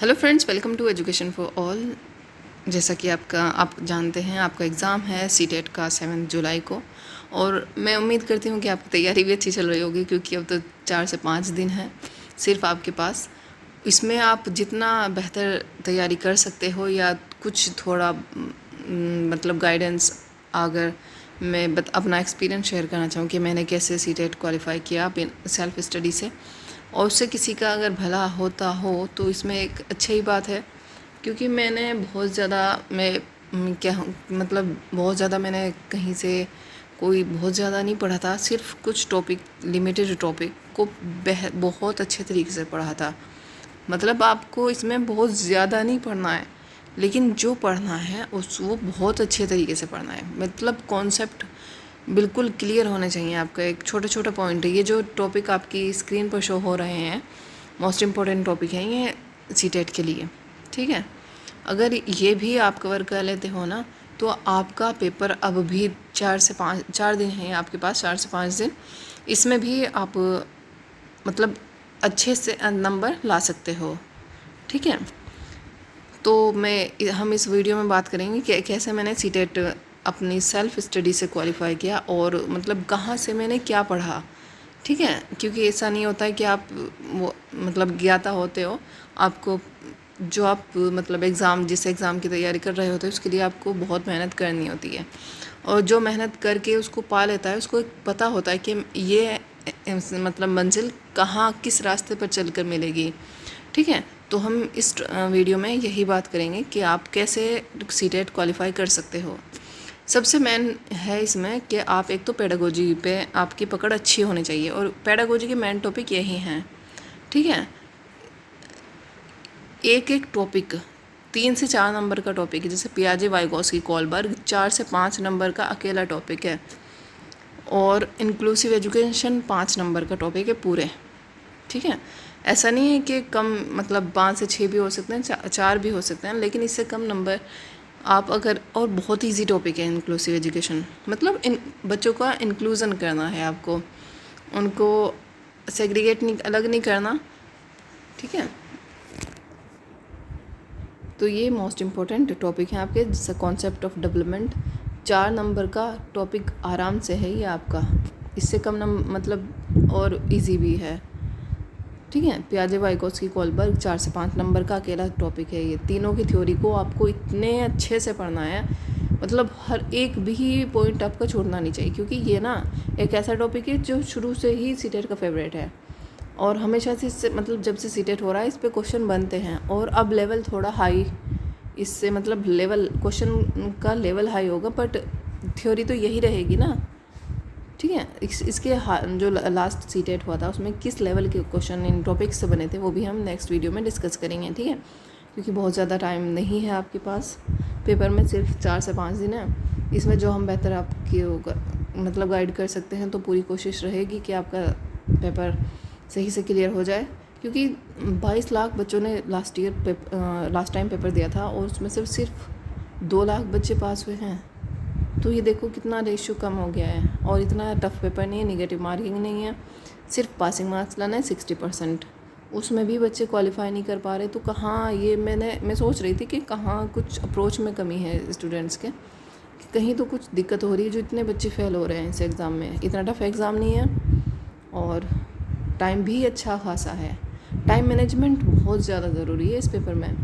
Hello friends, welcome to education for all. जैसा कि आप जानते हैं, आपका एग्ज़ाम है सीटेट का 7 जुलाई को। और मैं उम्मीद करती हूँ कि आपकी तैयारी भी अच्छी चल रही होगी, क्योंकि अब तो 4 से 5 दिन है सिर्फ आपके पास। इसमें आप जितना बेहतर तैयारी कर सकते हो या कुछ थोड़ा मतलब गाइडेंस, अगर मैं अपना एक्सपीरियंस शेयर करना चाहूँ कि मैंने कैसे सीटेट क्वालिफाई किया सेल्फ स्टडी से, और उससे किसी का अगर भला होता हो तो इसमें एक अच्छी ही बात है। क्योंकि मैंने बहुत ज़्यादा बहुत ज़्यादा मैंने कहीं से कोई बहुत ज़्यादा नहीं पढ़ा था, सिर्फ कुछ टॉपिक, लिमिटेड टॉपिक को बहुत अच्छे तरीके से पढ़ा था। मतलब आपको इसमें बहुत ज़्यादा नहीं पढ़ना है, लेकिन जो पढ़ना है वो बहुत अच्छे तरीके से पढ़ना है। मतलब कॉन्सेप्ट बिल्कुल क्लियर होने चाहिए आपका। एक छोटा छोटा पॉइंट है, ये जो टॉपिक आपकी स्क्रीन पर शो हो रहे हैं मोस्ट इम्पॉर्टेंट टॉपिक हैं ये सीटेट के लिए, ठीक है। अगर ये भी आप कवर कर लेते हो ना, तो आपका पेपर अब भी 4 दिन है आपके पास, 4 से 5 दिन। इसमें भी आप मतलब अच्छे से नंबर ला सकते हो, ठीक है। तो हम इस वीडियो में बात करेंगे कि कैसे मैंने सीटेट अपनी सेल्फ स्टडी से क्वालिफाई किया, और मतलब कहाँ से मैंने क्या पढ़ा, ठीक है। क्योंकि ऐसा नहीं होता है कि आप वो मतलब ज्ञाता होते हो, आपको जो आप मतलब जिस एग्ज़ाम की तैयारी कर रहे होते हो उसके लिए आपको बहुत मेहनत करनी होती है। और जो मेहनत करके उसको पा लेता है उसको पता होता है कि ये मतलब मंजिल कहाँ किस रास्ते पर चलकर मिलेगी, ठीक है। तो हम इस वीडियो में यही बात करेंगे कि आप कैसे सीटेट क्वालिफाई कर सकते हो। सबसे मेन है इसमें कि आप एक तो पेडागोजी पे आपकी पकड़ अच्छी होनी चाहिए, और पेडागोजी के मेन टॉपिक यही हैं, ठीक है। एक एक टॉपिक 3 से 4 नंबर का टॉपिक है, जैसे पियाजे वाइगोस्की कोलबर्ग 4 से 5 नंबर का अकेला टॉपिक है, और इंक्लूसिव एजुकेशन 5 नंबर का टॉपिक है पूरे, ठीक है। ऐसा नहीं है कि कम, मतलब 5 से 6 भी हो सकते हैं, 4 भी हो सकते हैं, लेकिन इससे कम नंबर आप अगर, और बहुत इजी टॉपिक है इंक्लूसिव एजुकेशन। मतलब इन बच्चों का इंक्लूज़न करना है आपको, उनको सेग्रीगेट नहीं, अलग नहीं करना, ठीक है। तो ये मोस्ट इम्पोर्टेंट टॉपिक है आपके, जैसे कॉन्सेप्ट ऑफ डेवलपमेंट 4 नंबर का टॉपिक आराम से है ये आपका, इससे कम मतलब और इजी भी है, ठीक है। पियाजे वाइगोस्की कोलबर्ग 4 से 5 नंबर का अकेला टॉपिक है ये। तीनों की थ्योरी को आपको इतने अच्छे से पढ़ना है, मतलब हर एक भी पॉइंट आपका छोड़ना नहीं चाहिए, क्योंकि ये ना एक ऐसा टॉपिक है जो शुरू से ही सीटेट का फेवरेट है, और हमेशा से इससे मतलब जब से सीटेट हो रहा है इस पर क्वेश्चन बनते हैं। और अब लेवल थोड़ा हाई, इससे मतलब लेवल क्वेश्चन का लेवल हाई होगा, बट थ्योरी तो यही रहेगी ना, ठीक है। इसके जो लास्ट सीटेट हुआ था उसमें किस लेवल के क्वेश्चन इन टॉपिक्स से बने थे वो भी हम नेक्स्ट वीडियो में डिस्कस करेंगे, ठीक है। क्योंकि बहुत ज़्यादा टाइम नहीं है आपके पास, पेपर में सिर्फ 4 से 5 दिन है। इसमें जो हम बेहतर आपकी मतलब गाइड कर सकते हैं, तो पूरी कोशिश रहेगी कि आपका पेपर सही से क्लियर हो जाए। क्योंकि 22 लाख बच्चों ने लास्ट टाइम पेपर दिया था, और उसमें सिर्फ 2 लाख बच्चे पास हुए हैं। तो ये देखो कितना रेशियो कम हो गया है, और इतना टफ पेपर नहीं है, निगेटिव मार्किंग नहीं है, सिर्फ पासिंग मार्क्स लाना है 60%। उसमें भी बच्चे क्वालिफाई नहीं कर पा रहे। तो कहाँ ये मैं सोच रही थी कि कहाँ कुछ अप्रोच में कमी है स्टूडेंट्स के, कि कहीं तो कुछ दिक्कत हो रही है जो इतने बच्चे फेल हो रहे हैं इस एग्ज़ाम में। इतना टफ एग्ज़ाम नहीं है, और टाइम भी अच्छा खासा है। टाइम मैनेजमेंट बहुत ज़्यादा ज़रूरी है इस पेपर में,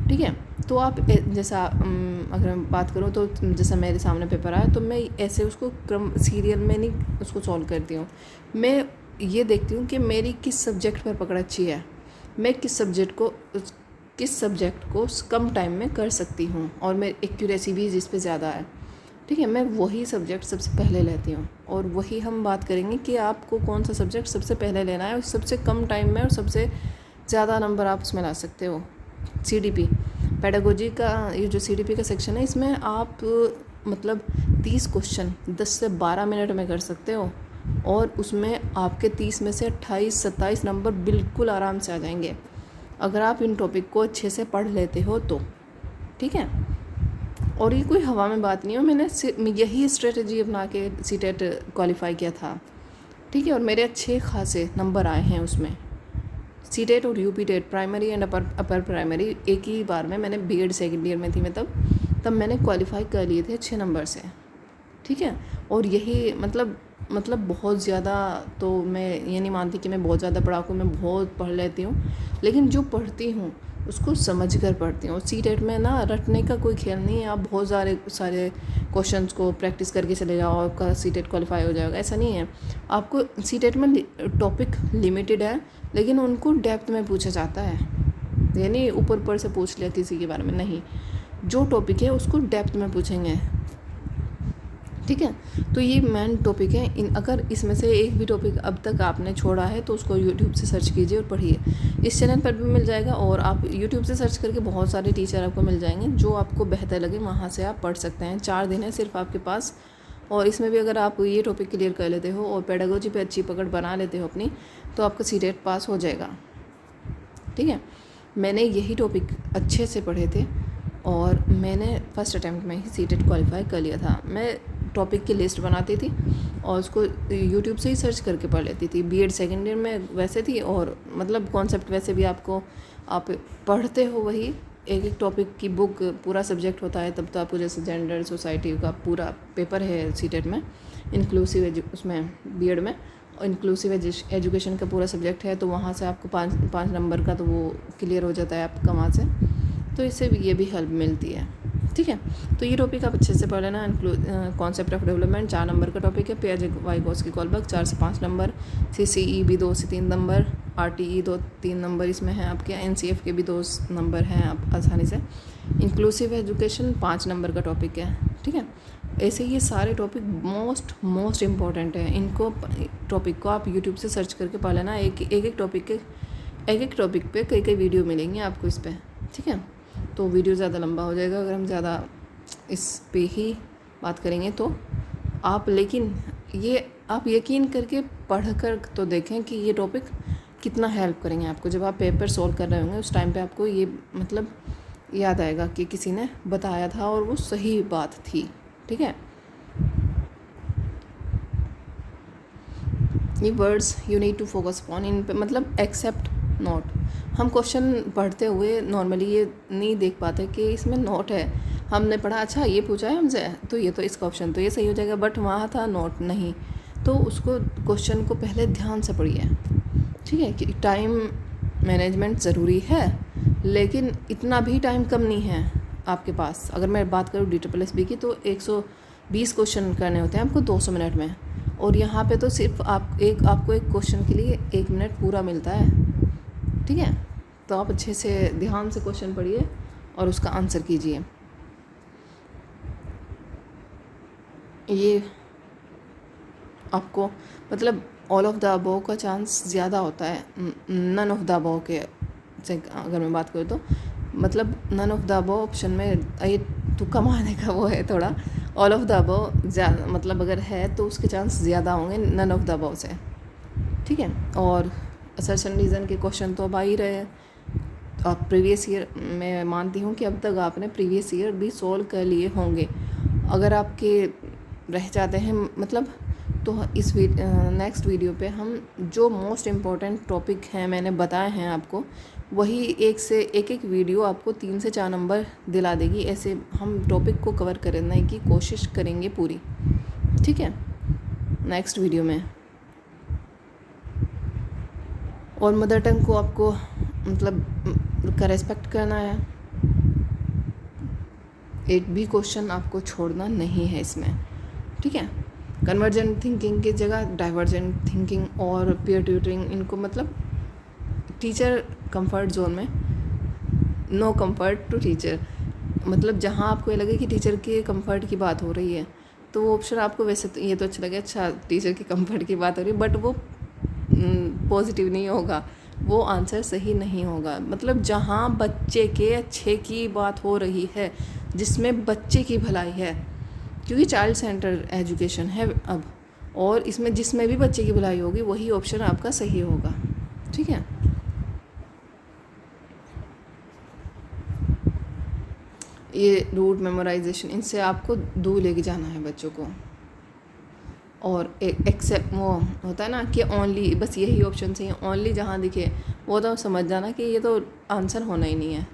ठीक है। तो आप जैसा अगर मैं बात करूँ तो जैसा मेरे सामने पेपर आया, तो मैं ऐसे उसको क्रम सीरियल में नहीं उसको सॉल्व करती हूँ। मैं ये देखती हूँ कि मेरी किस सब्जेक्ट पर पकड़ अच्छी है, मैं किस सब्जेक्ट को कम टाइम में कर सकती हूँ, और मेरी एक्यूरेसी भी जिस पे ज़्यादा है, ठीक है। मैं वही सब्जेक्ट सबसे पहले लेती हूँ, और वही हम बात करेंगे कि आपको कौन सा सब्जेक्ट सबसे पहले लेना है, और सबसे कम टाइम में और सबसे ज़्यादा नंबर आप उसमें ला सकते हो। सीडीपी पेडागोजी का ये जो सीडीपी का सेक्शन है, इसमें आप मतलब 30 क्वेश्चन 10 से 12 मिनट में कर सकते हो, और उसमें आपके 30 में से 28-27 नंबर बिल्कुल आराम से आ जाएंगे, अगर आप इन टॉपिक को अच्छे से पढ़ लेते हो तो, ठीक है। और ये कोई हवा में बात नहीं है, मैंने यही स्ट्रेटजी अपना के सीटेट क्वालिफाई किया था, ठीक है। और मेरे अच्छे खासे नंबर आए हैं उसमें, सीटेट और UPTET primary and upper primary एक ही बार में मैंने बीएड सेकेंड ईयर में थी मैं तब मैंने क्वालिफाई कर लिए थे 6 नंबर से, ठीक है। और यही मतलब बहुत ज़्यादा, तो मैं ये नहीं मानती कि मैं बहुत ज़्यादा पढ़ाकू, मैं बहुत पढ़ लेती हूँ, लेकिन जो पढ़ती हूँ उसको समझ कर पढ़ती हूँ। सीटेट में ना रटने का कोई खेल नहीं है, आप बहुत सारे क्वेश्चंस को प्रैक्टिस करके चले जाओ, आपका सीटेट क्वालिफाई हो जाएगा, ऐसा नहीं है। आपको सीटेट में टॉपिक लिमिटेड है, लेकिन उनको डेप्थ में पूछा जाता है, यानी ऊपर से पूछ लिया किसी के बारे में नहीं, जो टॉपिक है उसको डेप्थ में पूछेंगे, ठीक है। तो ये मेन टॉपिक है। अगर इसमें से एक भी टॉपिक अब तक आपने छोड़ा है तो उसको यूट्यूब से सर्च कीजिए और पढ़िए। इस चैनल पर भी मिल जाएगा, और आप यूट्यूब से सर्च करके बहुत सारे टीचर आपको मिल जाएंगे, जो आपको बेहतर लगे वहाँ से आप पढ़ सकते हैं। 4 दिन है सिर्फ आपके पास, और इसमें भी अगर आप ये टॉपिक क्लियर कर लेते हो और पेडागोजी पे अच्छी पकड़ बना लेते हो अपनी, तो आपका सीटेट पास हो जाएगा, ठीक है। मैंने यही टॉपिक अच्छे से पढ़े थे और मैंने फर्स्ट अटैम्प्ट में ही सीटेट क्वालिफाई कर लिया था। मैं टॉपिक की लिस्ट बनाती थी और उसको यूट्यूब से ही सर्च करके पढ़ लेती थी। बीएड सेकेंड ईयर में वैसे थी, और मतलब कॉन्सेप्ट वैसे भी आप पढ़ते हो वही, एक टॉपिक की बुक पूरा सब्जेक्ट होता है, तब तो आपको जैसे जेंडर सोसाइटी का पूरा पेपर है सीटेट में, इंक्लूसिव उसमें बीएड में इंक्लूसिव एजुकेशन का पूरा सब्जेक्ट है, तो वहाँ से आपको 5 नंबर का तो वो क्लियर हो जाता है आपका वहाँ से, तो इससे भी ये भी हेल्प मिलती है, ठीक है। तो ये टॉपिक आप अच्छे से पढ़ लेना। कॉन्सेप्ट ऑफ डेवलपमेंट 4 नंबर का टॉपिक है। पियाजे-वाइगोत्स्की कोलबर्ग 4 से 5 नंबर, सीसीई भी 2 से 3 नंबर, आरटीई 2-3 नंबर इसमें है आपके, एनसीएफ के भी 2 नंबर हैं आप आसानी से। इंक्लूसिव एजुकेशन 5 नंबर का टॉपिक है, ठीक है। ऐसे ये सारे टॉपिक मोस्ट इम्पॉर्टेंट है। इनको टॉपिक को आप यूट्यूब से सर्च करके पढ़ लेना। एक टॉपिक पे कई वीडियो मिलेंगे आपको इस पर, ठीक है। तो वीडियो ज़्यादा लंबा हो जाएगा अगर हम ज़्यादा इस पे ही बात करेंगे तो आप, लेकिन ये आप यकीन करके पढ़ कर तो देखें कि ये टॉपिक कितना हेल्प करेंगे आपको। जब आप पेपर सॉल्व कर रहे होंगे उस टाइम पे आपको ये मतलब याद आएगा कि किसी ने बताया था और वो सही बात थी, ठीक है। ये words you need to focus upon, इन पे मतलब एक्सेप्ट नोट। हम क्वेश्चन पढ़ते हुए नॉर्मली ये नहीं देख पाते कि इसमें नोट है। हमने पढ़ा अच्छा ये पूछा है हमसे, तो ये तो इसका ऑप्शन तो ये सही हो जाएगा, बट वहाँ था नोट नहीं, तो उसको क्वेश्चन को पहले ध्यान से पढ़िए, ठीक है। कि टाइम मैनेजमेंट ज़रूरी है, लेकिन इतना भी टाइम कम नहीं है आपके पास। अगर मैं बात करूँ DSSB की तो 120 क्वेश्चन करने होते हैं आपको 200 मिनट में, और यहाँ पे तो सिर्फ आपको एक क्वेश्चन के लिए 1 मिनट पूरा मिलता है, ठीक है। तो आप अच्छे से ध्यान से क्वेश्चन पढ़िए और उसका आंसर कीजिए। ये आपको मतलब ऑल ऑफ द अबव का चांस ज़्यादा होता है नन ऑफ द अबव के से, अगर मैं बात करूँ तो मतलब none of the above option में ये तुक्का मारने का वो है थोड़ा। ऑल ऑफ द अबव ज़्यादा मतलब अगर है तो उसके चांस ज़्यादा होंगे नन ऑफ द अबव से, ठीक है। और असर्शन रीज़न के क्वेश्चन तो अब आ ही रहे हैं। तो आप प्रीवियस ईयर, मैं मानती हूँ कि अब तक आपने प्रीवियस ईयर भी सॉल्व कर लिए होंगे। अगर आपके रह जाते हैं मतलब, तो इस नेक्स्ट वीडियो पे हम जो मोस्ट इम्पॉर्टेंट टॉपिक हैं मैंने बताए हैं आपको, वही एक वीडियो आपको 3 से 4 नंबर दिला देगी। ऐसे हम टॉपिक को कवर करने की कोशिश करेंगे पूरी, ठीक है, नेक्स्ट वीडियो में। और मदर टंग को आपको मतलब का रेस्पेक्ट करना है। एक भी क्वेश्चन आपको छोड़ना नहीं है इसमें, ठीक है। कन्वर्जेंट थिंकिंग की जगह डाइवर्जेंट थिंकिंग और पीयर ट्यूटरिंग, इनको मतलब टीचर कंफर्ट जोन में, नो कंफर्ट टू टीचर, मतलब जहाँ आपको ये लगे कि टीचर के कंफर्ट की बात हो रही है तो वो ऑप्शन आपको वैसे तो ये तो अच्छा लगे, अच्छा टीचर की कंफर्ट की बात हो रही है, बट वो पॉजिटिव नहीं होगा, वो आंसर सही नहीं होगा। मतलब जहाँ बच्चे के अच्छे की बात हो रही है, जिसमें बच्चे की भलाई है, क्योंकि चाइल्ड सेंटर एजुकेशन है अब, और इसमें जिसमें भी बच्चे की भलाई होगी वही ऑप्शन आपका सही होगा, ठीक है। ये रूट मेमोराइजेशन, इनसे आपको दूर लेके जाना है बच्चों को। और एक एक्सेप्ट वो होता है ना कि ओनली, बस यही ऑप्शन सही है, ओनली जहाँ दिखे वो तो समझ जाना कि ये तो आंसर होना ही नहीं है।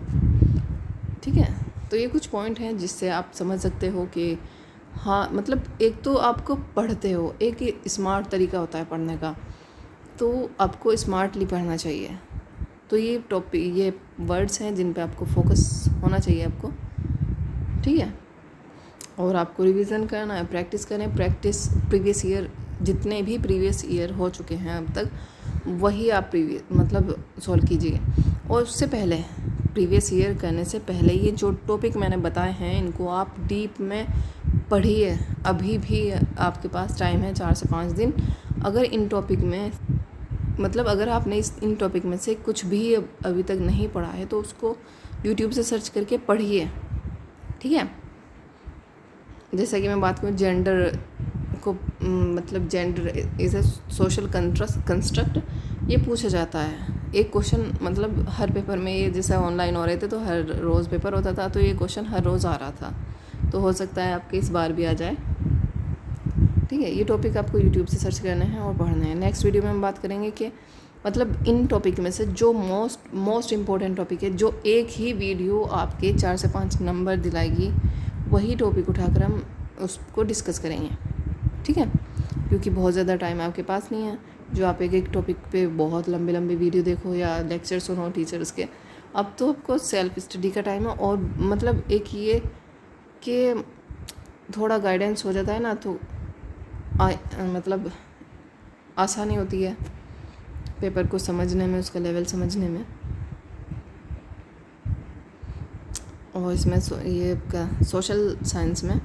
ठीक है, तो ये कुछ पॉइंट हैं जिससे आप समझ सकते हो कि हाँ, मतलब एक तो आपको पढ़ते हो, एक स्मार्ट तरीका होता है पढ़ने का, तो आपको स्मार्टली पढ़ना चाहिए। तो ये टॉपिक, ये वर्ड्स हैं जिन पे आपको फोकस होना चाहिए आपको। ठीक है, और आपको रिवीजन करना है, प्रैक्टिस करें। प्रैक्टिस प्रीवियस ईयर, जितने भी प्रीवियस ईयर हो चुके हैं अब तक, वही आप मतलब सॉल्व कीजिए। और उससे पहले, प्रीवियस ईयर करने से पहले, ये जो टॉपिक मैंने बताए हैं इनको आप डीप में पढ़िए। अभी भी आपके पास टाइम है 4 से 5 दिन। अगर इन टॉपिक में, मतलब अगर आपने इन टॉपिक में से कुछ भी अभी तक नहीं पढ़ा है तो उसको यूट्यूब से सर्च करके पढ़िए। ठीक है, जैसा कि मैं बात करूँ जेंडर को, मतलब gender is a social construct, ये पूछा जाता है। एक क्वेश्चन, मतलब हर पेपर में, ये जैसे ऑनलाइन हो रहे थे तो हर रोज़ पेपर होता था, तो ये क्वेश्चन हर रोज़ आ रहा था, तो हो सकता है आपके इस बार भी आ जाए। ठीक है, ये टॉपिक आपको यूट्यूब से सर्च करने हैं और पढ़ने हैं। नेक्स्ट वीडियो में हम बात करेंगे कि मतलब इन टॉपिक में से जो मोस्ट इम्पोर्टेंट टॉपिक है, जो एक ही वीडियो आपके 4 से 5 नंबर दिलाएगी, वही टॉपिक उठाकर हम उसको डिस्कस करेंगे। ठीक है, क्योंकि बहुत ज़्यादा टाइम आपके पास नहीं है जो आप एक टॉपिक पे बहुत लंबे लंबे वीडियो देखो या लेक्चर सुनो टीचर्स के। अब तो आपको सेल्फ स्टडी का टाइम है, और मतलब एक ये कि थोड़ा गाइडेंस हो जाता है ना, तो मतलब आसानी होती है पेपर को समझने में, उसका लेवल समझने में। और इसमें ये का सोशल साइंस में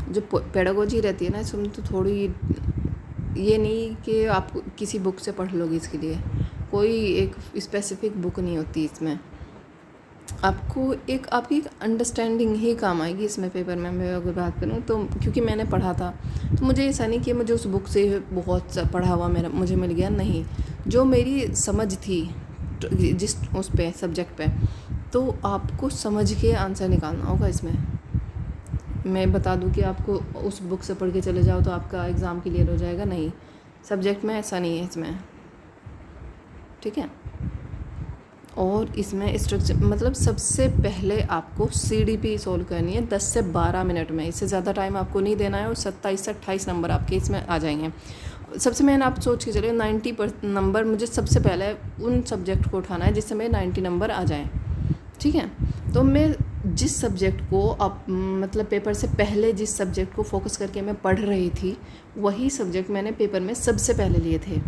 जो पेडागोजी रहती है ना, इसमें तो थोड़ी ये नहीं कि आप किसी बुक से पढ़ लोगे, इसके लिए कोई एक स्पेसिफिक बुक नहीं होती। इसमें आपको आपकी एक अंडरस्टैंडिंग ही काम आएगी इसमें पेपर में। मैं अगर बात करूँ तो, क्योंकि मैंने पढ़ा था, तो मुझे ऐसा नहीं कि मुझे उस बुक से बहुत पढ़ा हुआ मुझे मिल गया, नहीं। जो मेरी समझ थी जिस उस पे सब्जेक्ट पे, तो आपको समझ के आंसर निकालना होगा इसमें। मैं बता दूं कि आपको उस बुक से पढ़ के चले जाओ तो आपका एग्ज़ाम क्लियर हो जाएगा, नहीं। सब्जेक्ट में ऐसा नहीं है इसमें। ठीक है, और इसमें स्ट्रक्चर, मतलब सबसे पहले आपको CDP सॉल्व करनी है 10 से 12 मिनट में। इससे ज़्यादा टाइम आपको नहीं देना है, और 27 से 28 नंबर आपके इसमें आ जाएंगे। सबसे मेन आप सोच के चलिए 90 नंबर मुझे सबसे पहले उन सब्जेक्ट को उठाना है जिससे मेरे 90 नंबर आ जाएँ। ठीक है, तो मैं जिस सब्जेक्ट को मतलब पेपर से पहले जिस सब्जेक्ट को फोकस करके मैं पढ़ रही थी, वही सब्जेक्ट मैंने पेपर में सबसे पहले लिए थे।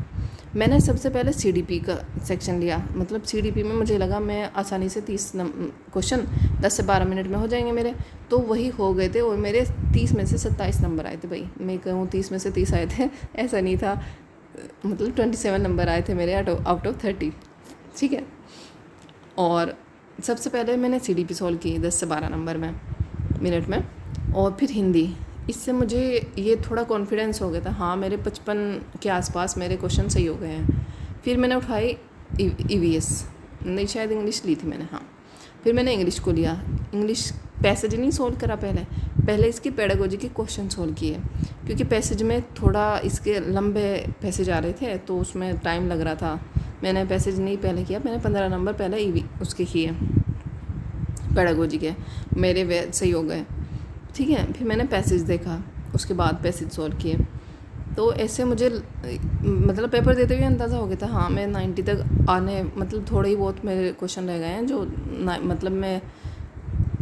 मैंने सबसे पहले CDP का सेक्शन लिया। मतलब CDP में मुझे लगा मैं आसानी से 30 क्वेश्चन 10 से 12 मिनट में हो जाएंगे मेरे, तो वही हो गए थे, और मेरे 30 में से 27 नंबर आए थे। भाई मैं कहूँ 30 में से 30 आए थे, ऐसा नहीं था, मतलब 27 नंबर आए थे मेरे आउट ऑफ 30। ठीक है, और सबसे पहले मैंने CDP सॉल्व की 10 से 12 नंबर में मिनट में, और फिर हिंदी। इससे मुझे ये थोड़ा कॉन्फिडेंस हो गया था, हाँ मेरे 55 के आसपास मेरे क्वेश्चन सही हो गए हैं। फिर मैंने उठाई EVS, नहीं शायद इंग्लिश ली थी मैंने, हाँ। फिर मैंने इंग्लिश को लिया। इंग्लिश पैसेज नहीं सोल्व करा, पहले इसकी पेडागोजी के क्वेश्चन सोल्व किए, क्योंकि पैसेज में थोड़ा इसके लंबे पैसेज आ रहे थे तो उसमें टाइम लग रहा था। मैंने पैसेज नहीं पहले किया, मैंने 15 नंबर पहले उसके किए पेडागोजी के, मेरे वे सही हो गए। ठीक है, फिर मैंने पैसेज देखा, उसके बाद पैसेज सॉल्व किए। तो ऐसे मुझे मतलब पेपर देते हुए अंदाज़ा हो गया था, हाँ मैं 90 तक आने, मतलब थोड़े ही बहुत मेरे क्वेश्चन रह गए हैं जो मतलब मैं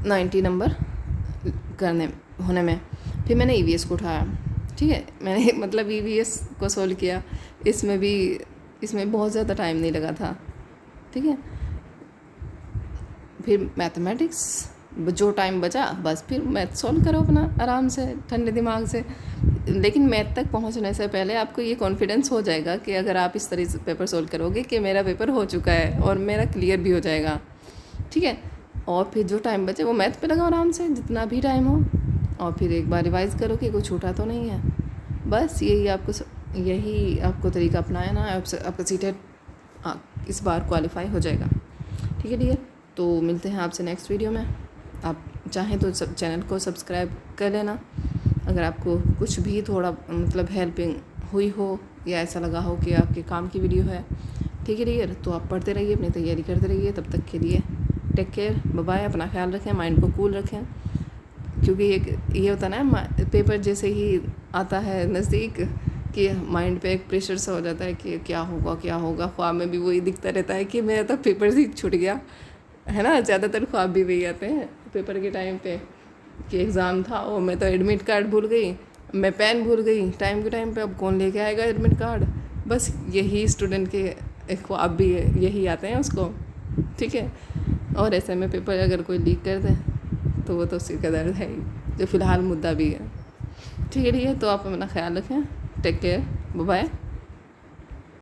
90 नंबर होने में। फिर मैंने EVS को उठाया। ठीक है, मैंने मतलब EVS को सॉल्व किया। इसमें बहुत ज़्यादा टाइम नहीं लगा था। ठीक है, फिर मैथमेटिक्स, जो टाइम बचा बस फिर मैथ सॉल्व करो अपना आराम से ठंडे दिमाग से। लेकिन मैथ तक पहुंचने से पहले आपको ये कॉन्फिडेंस हो जाएगा कि अगर आप इस तरह से पेपर सॉल्व करोगे कि मेरा पेपर हो चुका है और मेरा क्लियर भी हो जाएगा। ठीक है, और फिर जो टाइम बचे वो मैथ पे लगाओ आराम से, जितना भी टाइम हो, और फिर एक बार रिवाइज़ करो कि कुछ छूटा तो नहीं है। बस यही आपको तरीका अपनाया ना, आपका CTET इस बार क्वालिफाई हो जाएगा। ठीक है डियर, तो मिलते हैं आपसे नेक्स्ट वीडियो में। आप चाहें तो चैनल को सब्सक्राइब कर लेना, अगर आपको कुछ भी थोड़ा मतलब हेल्पिंग हुई हो या ऐसा लगा हो कि आपके काम की वीडियो है। ठीक है डियर, तो आप पढ़ते रहिए, अपनी तैयारी करते रहिए। तब तक के लिए टेक केयर, बाय बाय। अपना ख्याल रखें, माइंड को कूल रखें, क्योंकि ये होता है ना पेपर जैसे ही आता है नज़दीक कि माइंड पे एक प्रेशर सा हो जाता है कि क्या होगा क्या होगा। ख्वाब में भी वही दिखता रहता है कि मेरा तो पेपर ही छूट गया, है ना। ज़्यादातर ख्वाब भी वही आते हैं पेपर के टाइम पे कि एग्ज़ाम था और मैं तो एडमिट कार्ड भूल गई, मैं पेन भूल गई टाइम के टाइम पे, अब कौन लेके आएगा एडमिट कार्ड। बस यही स्टूडेंट के ख्वाब भी यही आते हैं उसको, ठीक है। और ऐसे में पेपर अगर कोई लीक कर दे तो वो तो सिर का दर्द है ही, जो फ़िलहाल मुद्दा भी है। ठीक है, तो आप अपना ख्याल रखें, टेक केयर, बाय बाय।